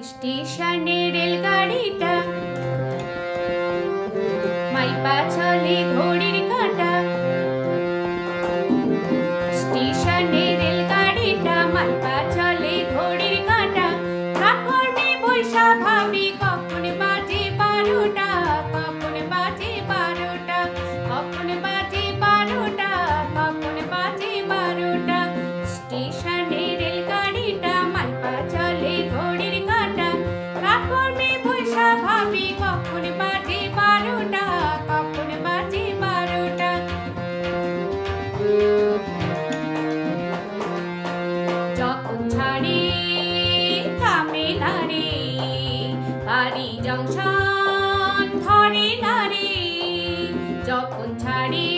স্টেশনে রেলগাড়িটা মাইপা চলে ঘড়ির কাঁটা। স্টেশনে রেলগাড়িটা মাইপা চলে ঘড়ির কাঁটা। প্ল্যাটফর্মে বৈশা ভাবি কখন বাজে 12টা, কখন বাজে 12টা, কখন বাজে 12টা, কখন বাজে 12টা। স্টেশনে রেলগাড়িটা মাইপা চলে ঘড়ির কাঁটা। প্ল্যাটফর্মে বৈশা ভাবি কখন বাজে 12টা, কখন বাজে 12টা। যখন ছাড়ে থামে না রে, বাড়ি জংশন ধরে না রে। যখন ছাড়ে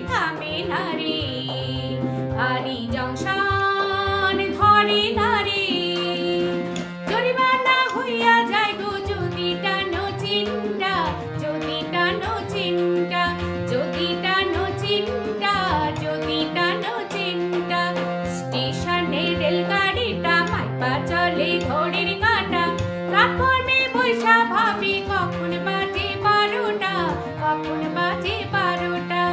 থামে না রে, বাড়ি জংশন ধরে না রে। জরিমানা হইয়া যায় গো যদি টানো চিন্তা, যদি টানো চিন্তা, যদি টানো চিন্তা, যদি টানো চিন্তা। স্টেশনে রেলগাড়িটা মাইপা চলে ঘড়ির কাঁটা। প্ল্যাটফর্মে বৈশা ভাবি কখন বাজে 12টা, কখন বাজে 12টা।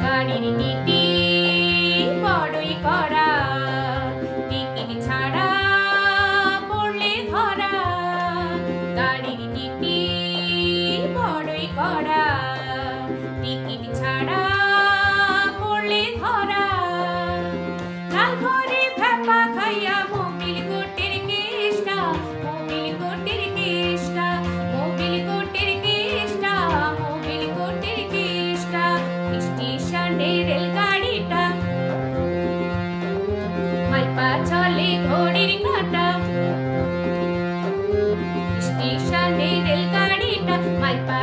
গাড়ির টিটি বড়ই কড়া, টিকিট ছাড়া পড়লে ধরা। গাড়ির টিটি বড়ই কড়া, টিকিট ছাড়া পড়লে ধরা। লাল ঘরে ভ্যাপা খাইয়া মোবিল কোটের কেষ্টা, মোবিল কোটের কেষ্টা, মোবিল কোটের কেষ্টা, মোবিল কোটের কেষ্টা। স্টেশনে রেলগাড়িটা মাইপা চলে ঘড়ির কাঁটা। স্টেশনে রেলগাড়িটা মাইপা